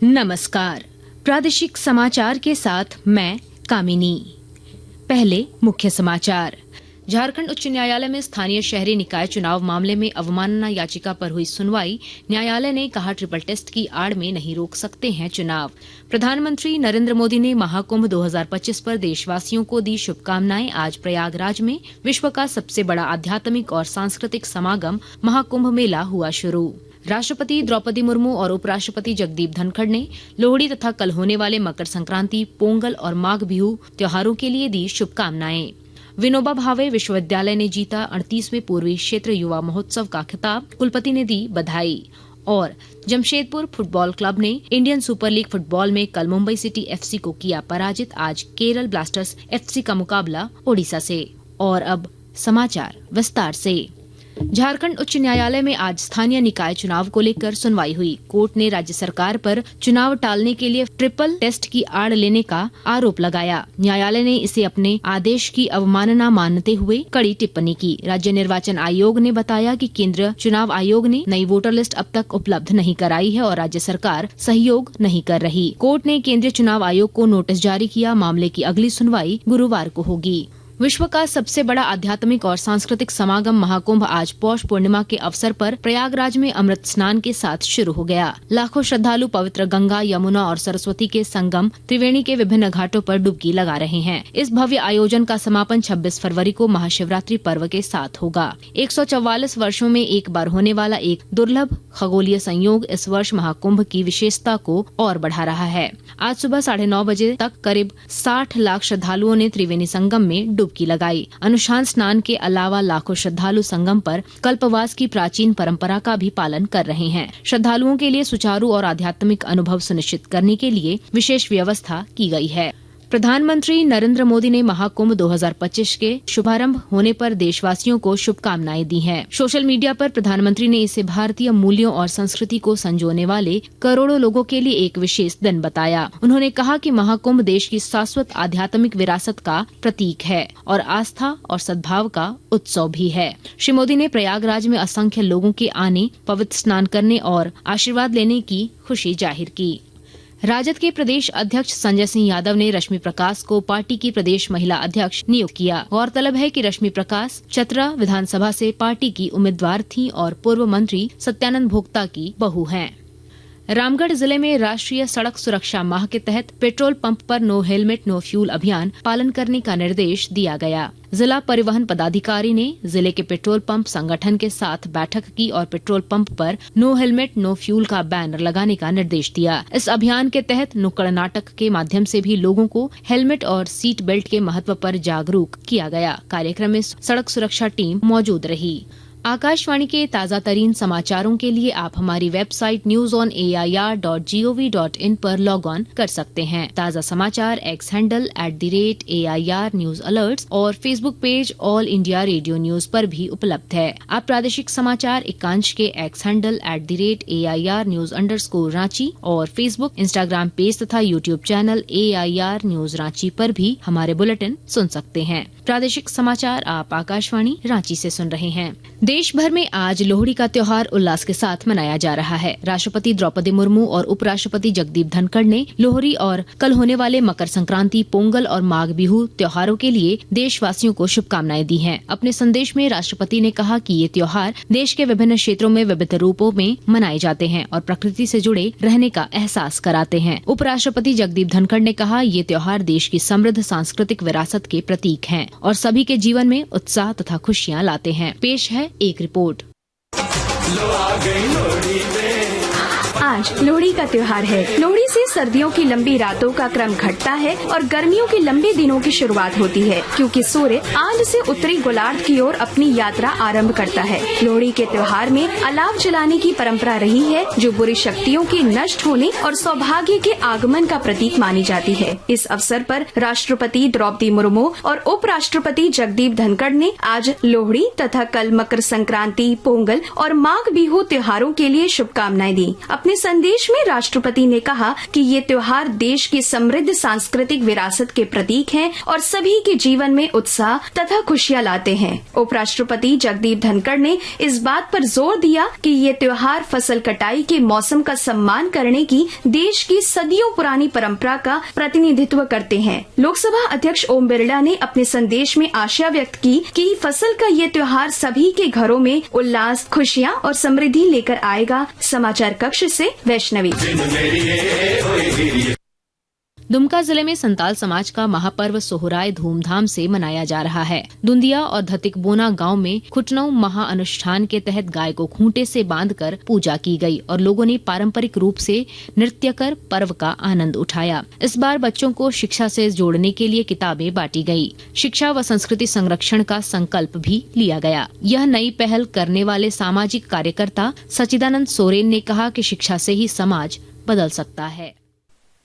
नमस्कार, प्रादेशिक समाचार के साथ मैं कामिनी। पहले मुख्य समाचार। झारखंड उच्च न्यायालय में स्थानीय शहरी निकाय चुनाव मामले में अवमानना याचिका पर हुई सुनवाई। न्यायालय ने कहा ट्रिपल टेस्ट की आड़ में नहीं रोक सकते हैं चुनाव। प्रधानमंत्री नरेंद्र मोदी ने महाकुंभ 2025 पर देशवासियों को दी शुभकामनाएं। आज प्रयागराज में विश्व का सबसे बड़ा आध्यात्मिक और सांस्कृतिक समागम महाकुंभ मेला हुआ शुरू। राष्ट्रपति द्रौपदी मुर्मू और उपराष्ट्रपति जगदीप धनखड़ ने लोहड़ी तथा कल होने वाले मकर संक्रांति, पोंगल और माघ बिहू त्योहारों के लिए दी शुभकामनाएं। विनोबा भावे विश्वविद्यालय ने जीता 38वें पूर्वी क्षेत्र युवा महोत्सव का खिताब, कुलपति ने दी बधाई। और जमशेदपुर फुटबॉल क्लब ने इंडियन सुपर लीग फुटबॉल में कल मुंबई सिटी एफसी को किया पराजित। आज केरल ब्लास्टर्स एफसी का मुकाबला ओडिशा से। और अब समाचार विस्तार से। झारखंड उच्च न्यायालय में आज स्थानीय निकाय चुनाव को लेकर सुनवाई हुई। कोर्ट ने राज्य सरकार पर चुनाव टालने के लिए ट्रिपल टेस्ट की आड़ लेने का आरोप लगाया। न्यायालय ने इसे अपने आदेश की अवमानना मानते हुए कड़ी टिप्पणी की। राज्य निर्वाचन आयोग ने बताया कि केंद्रीय चुनाव आयोग ने नई वोटर लिस्ट अब तक उपलब्ध नहीं कराई है और राज्य सरकार सहयोग नहीं कर रही। कोर्ट ने केंद्रीय चुनाव आयोग को नोटिस जारी किया। मामले की अगली सुनवाई गुरुवार को होगी। विश्व का सबसे बड़ा आध्यात्मिक और सांस्कृतिक समागम महाकुंभ आज पौष पूर्णिमा के अवसर पर प्रयागराज में अमृत स्नान के साथ शुरू हो गया। लाखों श्रद्धालु पवित्र गंगा, यमुना और सरस्वती के संगम त्रिवेणी के विभिन्न घाटों पर डुबकी लगा रहे हैं। इस भव्य आयोजन का समापन 26 फरवरी को महाशिवरात्रि पर्व के साथ होगा। 144 वर्षों में एक बार होने वाला एक दुर्लभ खगोलीय संयोग इस वर्ष महाकुंभ की विशेषता को और बढ़ा रहा है। आज सुबह 9:30 बजे तक करीब 60 लाख श्रद्धालुओं ने त्रिवेणी संगम में डुबकी लगाई। अनुष्ठान स्नान के अलावा लाखों श्रद्धालु संगम पर कल्पवास की प्राचीन परंपरा का भी पालन कर रहे हैं। श्रद्धालुओं के लिए सुचारू और आध्यात्मिक अनुभव सुनिश्चित करने के लिए विशेष व्यवस्था की गई है। प्रधानमंत्री नरेंद्र मोदी ने महाकुंभ 2025 के शुभारंभ होने पर देशवासियों को शुभकामनाएं दी हैं। सोशल मीडिया पर प्रधानमंत्री ने इसे भारतीय मूल्यों और संस्कृति को संजोने वाले करोड़ों लोगों के लिए एक विशेष दिन बताया। उन्होंने कहा कि महाकुंभ देश की शाश्वत आध्यात्मिक विरासत का प्रतीक है और आस्था और सद्भाव का उत्सव भी है। श्री मोदी ने प्रयागराज में असंख्य लोगों के आने, पवित्र स्नान करने और आशीर्वाद लेने की खुशी जाहिर की। राजद के प्रदेश अध्यक्ष संजय सिंह यादव ने रश्मि प्रकाश को पार्टी की प्रदेश महिला अध्यक्ष नियुक्त किया। गौरतलब है कि रश्मि प्रकाश चतरा विधानसभा से पार्टी की उम्मीदवार थीं और पूर्व मंत्री सत्यानंद भोक्ता की बहू हैं। रामगढ़ जिले में राष्ट्रीय सड़क सुरक्षा माह के तहत पेट्रोल पंप पर नो हेलमेट नो फ्यूल अभियान पालन करने का निर्देश दिया गया। जिला परिवहन पदाधिकारी ने जिले के पेट्रोल पंप संगठन के साथ बैठक की और पेट्रोल पंप पर नो हेलमेट नो फ्यूल का बैनर लगाने का निर्देश दिया। इस अभियान के तहत नुक्कड़ नाटक के माध्यम से भी लोगों को हेलमेट और सीट बेल्ट के महत्व पर जागरूक किया गया। कार्यक्रम में सड़क सुरक्षा टीम मौजूद रही। आकाशवाणी के ताज़ा तरीन समाचारों के लिए आप हमारी वेबसाइट newsonair.gov.in पर लॉग ऑन कर सकते हैं। ताज़ा समाचार X handle @AIR news alerts और Facebook page All India Radio news पर भी उपलब्ध है। आप प्रादेशिक समाचार एकांश के एक्स हैंडल @AIR न्यूज _ और फेसबुक, इंस्टाग्राम पेज तथा YouTube channel AIR news Ranchi पर भी हमारे बुलेटिन सुन सकते हैं। प्रादेशिक समाचार आप आकाशवाणी रांची से सुन रहे हैं। देश भर में आज लोहड़ी का त्योहार उल्लास के साथ मनाया जा रहा है। राष्ट्रपति द्रौपदी मुर्मू और उपराष्ट्रपति जगदीप धनखड़ ने लोहड़ी और कल होने वाले मकर संक्रांति, पोंगल और माघ बिहू त्योहारों के लिए देशवासियों को शुभकामनाएं दी हैं। अपने संदेश में राष्ट्रपति ने कहा कि ये त्योहार देश के विभिन्न क्षेत्रों में विविध रूपों में मनाए जाते हैं और प्रकृति से जुड़े रहने का एहसास कराते हैं। उपराष्ट्रपति जगदीप धनखड़ ने कहा, ये त्योहार देश की समृद्ध सांस्कृतिक विरासत के प्रतीक हैं और सभी के जीवन में उत्साह तथा खुशियाँ लाते हैं। पेश है एक रिपोर्ट। आज लोहड़ी का त्योहार है। लोहड़ी से सर्दियों की लंबी रातों का क्रम घटता है और गर्मियों के लंबे दिनों की शुरुआत होती है, क्योंकि सूर्य आज से उत्तरी गोलार्ध की ओर अपनी यात्रा आरंभ करता है। लोहड़ी के त्योहार में अलाव जलाने की परंपरा रही है, जो बुरी शक्तियों के नष्ट होने और सौभाग्य के आगमन का प्रतीक मानी जाती है। इस अवसर पर राष्ट्रपति द्रौपदी मुर्मू और उपराष्ट्रपति जगदीप धनखड़ ने आज लोहड़ी तथा कल मकर संक्रांति, पोंगल और माघ बिहू त्योहारों के लिए शुभकामनाएं दी। अपने संदेश में राष्ट्रपति ने कहा कि ये त्योहार देश की समृद्ध सांस्कृतिक विरासत के प्रतीक हैं और सभी के जीवन में उत्साह तथा खुशियाँ लाते हैं। उपराष्ट्रपति जगदीप धनखड़ ने इस बात पर जोर दिया कि ये त्योहार फसल कटाई के मौसम का सम्मान करने की देश की सदियों पुरानी परंपरा का प्रतिनिधित्व करते हैं। लोकसभा अध्यक्ष ओम बिरला ने अपने संदेश में आशा व्यक्त की कि फसल का ये त्योहार सभी के घरों में उल्लास, खुशियाँ और समृद्धि लेकर आएगा। समाचार कक्ष से वैष्णवी। दुमका जिले में संताल समाज का महापर्व सोहराय धूमधाम से मनाया जा रहा है। दुंदिया और धतिकबोना गांव में खुटनऊ महाअनुष्ठान के तहत गाय को खूंटे से बांधकर पूजा की गई और लोगों ने पारंपरिक रूप से नृत्य कर पर्व का आनंद उठाया। इस बार बच्चों को शिक्षा से जोड़ने के लिए किताबें बांटी गई। शिक्षा व संस्कृति संरक्षण का संकल्प भी लिया गया। यह नई पहल करने वाले सामाजिक कार्यकर्ता सचिदानंद सोरेन ने कहा कि शिक्षा से ही समाज बदल सकता है।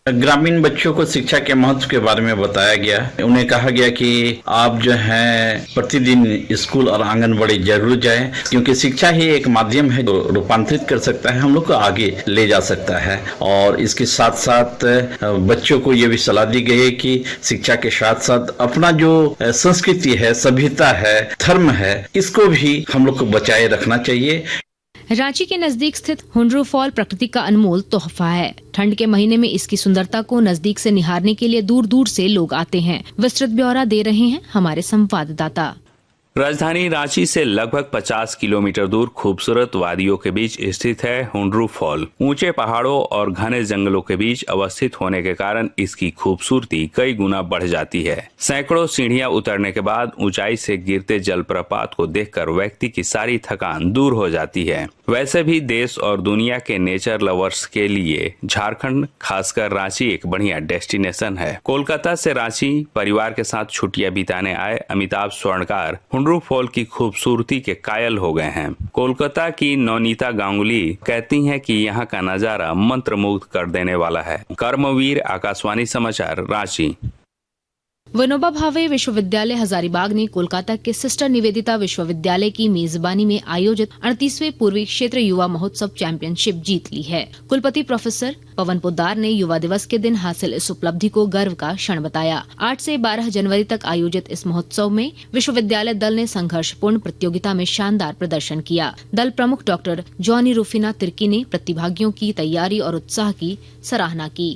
ग्रामीण बच्चों को शिक्षा के महत्व के बारे में बताया गया। उन्हें कहा गया कि आप जो है प्रतिदिन स्कूल और आंगनबाड़ी जरूर जाएं, क्योंकि शिक्षा ही एक माध्यम है जो रूपांतरित कर सकता है, हम लोग को आगे ले जा सकता है। और इसके साथ साथ बच्चों को ये भी सलाह दी गई है कि शिक्षा के साथ साथ अपना जो संस्कृति है, सभ्यता है, धर्म है, इसको भी हम लोग को बचाए रखना चाहिए। रांची के नजदीक स्थित हुंड्रू फॉल प्रकृति का अनमोल तोहफा है। ठंड के महीने में इसकी सुंदरता को नजदीक से निहारने के लिए दूर दूर से लोग आते हैं। विस्तृत ब्यौरा दे रहे हैं हमारे संवाददाता। राजधानी रांची से लगभग 50 किलोमीटर दूर खूबसूरत वादियों के बीच स्थित है हुंड्रू फॉल। ऊंचे पहाड़ों और घने जंगलों के बीच अवस्थित होने के कारण इसकी खूबसूरती कई गुना बढ़ जाती है। सैकड़ों सीढ़ियां उतरने के बाद ऊंचाई से गिरते जलप्रपात को देखकर व्यक्ति की सारी थकान दूर हो जाती है। वैसे भी देश और दुनिया के नेचर लवर्स के लिए झारखंड, खासकर रांची एक बढ़िया डेस्टिनेशन है। कोलकाता से रांची परिवार के साथ छुट्टियां बिताने आए अमिताभ स्वर्णकार हुंड्रू फॉल की खूबसूरती के कायल हो गए हैं। कोलकाता की नवनीता गांगुली कहती हैं कि यहाँ का नजारा मंत्रमुग्ध कर देने वाला है। कर्मवीर, आकाशवाणी समाचार, रांची। विनोबा भावे विश्वविद्यालय हजारीबाग ने कोलकाता के सिस्टर निवेदिता विश्वविद्यालय की मेजबानी में आयोजित 38वें पूर्वी क्षेत्र युवा महोत्सव चैंपियनशिप जीत ली है। कुलपति प्रोफेसर पवन पोद्दार ने युवा दिवस के दिन हासिल इस उपलब्धि को गर्व का क्षण बताया। 8 से 12 जनवरी तक आयोजित इस महोत्सव में विश्वविद्यालय दल ने संघर्षपूर्ण प्रतियोगिता में शानदार प्रदर्शन किया। दल प्रमुख डॉक्टर जॉनी रूफिना तिर्की ने प्रतिभागियों की तैयारी और उत्साह की सराहना की।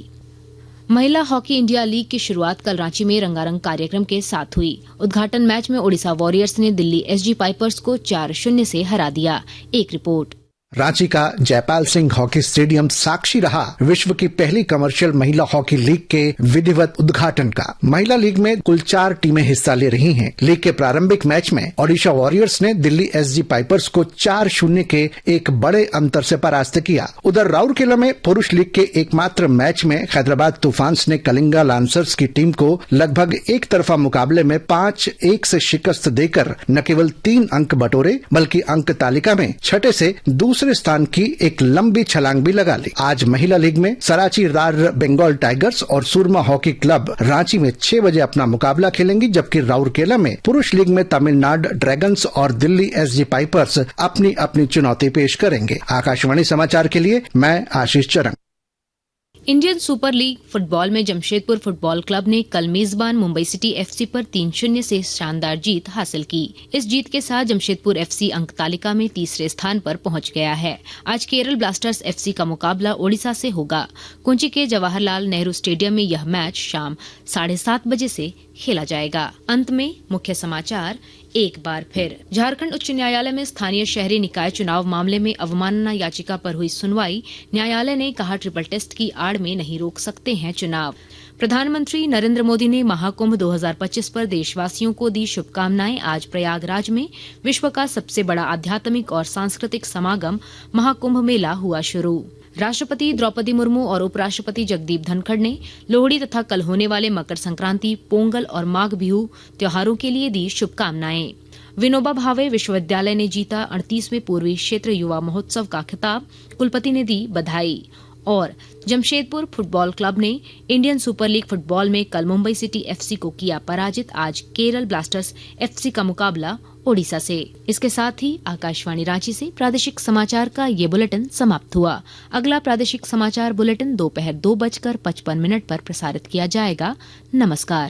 महिला हॉकी इंडिया लीग की शुरुआत कल रांची में रंगारंग कार्यक्रम के साथ हुई। उद्घाटन मैच में ओडिशा वॉरियर्स ने दिल्ली एसजी पाइपर्स को 4-0 से हरा दिया। एक रिपोर्ट। रांची का जयपाल सिंह हॉकी स्टेडियम साक्षी रहा विश्व की पहली कमर्शियल महिला हॉकी लीग के विधिवत उद्घाटन का। महिला लीग में कुल 4 टीमें हिस्सा ले रही हैं। लीग के प्रारंभिक मैच में ओडिशा वॉरियर्स ने दिल्ली एसजी पाइपर्स को 4-0 के एक बड़े अंतर से परास्त किया। उधर राउरकेला में पुरुष लीग के एकमात्र मैच में हैदराबाद तूफान्स ने कलिंगा लांसर्स की टीम को लगभग एक तरफा मुकाबले में 5-1 से शिकस्त देकर न केवल 3 अंक बटोरे बल्कि अंक तालिका में छठे से दूसरे स्थान की एक लंबी छलांग भी लगा ली। आज महिला लीग में सराची रार बंगाल टाइगर्स और सुरमा हॉकी क्लब रांची में 6 बजे अपना मुकाबला खेलेंगी, जबकि राउरकेला में पुरुष लीग में तमिलनाडु ड्रैगन्स और दिल्ली एसजी पाइपर्स अपनी अपनी चुनौती पेश करेंगे। आकाशवाणी समाचार के लिए मैं आशीष चरंग। इंडियन सुपर लीग फुटबॉल में जमशेदपुर फुटबॉल क्लब ने कल मेजबान मुंबई सिटी एफसी पर 3-0 से शानदार जीत हासिल की। इस जीत के साथ जमशेदपुर एफसी अंक तालिका में तीसरे स्थान पर पहुंच गया है। आज केरल ब्लास्टर्स एफसी का मुकाबला ओडिशा से होगा। कोच्चि के जवाहरलाल नेहरू स्टेडियम में यह मैच शाम 7:30 बजे से खेला जाएगा। अंत में मुख्य समाचार एक बार फिर। झारखंड उच्च न्यायालय में स्थानीय शहरी निकाय चुनाव मामले में अवमानना याचिका पर हुई सुनवाई। न्यायालय ने कहा ट्रिपल टेस्ट की आड़ में नहीं रोक सकते हैं चुनाव। प्रधानमंत्री नरेंद्र मोदी ने महाकुंभ 2025 पर देशवासियों को दी शुभकामनाएं। आज प्रयागराज में विश्व का सबसे बड़ा आध्यात्मिक और सांस्कृतिक समागम महाकुंभ मेला हुआ शुरू। राष्ट्रपति द्रौपदी मुर्मू और उपराष्ट्रपति जगदीप धनखड़ ने लोहड़ी तथा कल होने वाले मकर संक्रांति, पोंगल और माघ बिहू त्योहारों के लिए दी शुभकामनाएं। विनोबा भावे विश्वविद्यालय ने जीता 38वें पूर्वी क्षेत्र युवा महोत्सव का खिताब। कुलपति ने दी बधाई। और जमशेदपुर फुटबॉल क्लब ने इंडियन सुपर लीग फुटबॉल में कल मुंबई सिटी एफसी को किया पराजित। आज केरल ब्लास्टर्स एफसी का मुकाबला ओडिशा से। इसके साथ ही आकाशवाणी रांची से प्रादेशिक समाचार का ये बुलेटिन समाप्त हुआ। अगला प्रादेशिक समाचार बुलेटिन दोपहर 2:55 पर प्रसारित किया जाएगा। नमस्कार।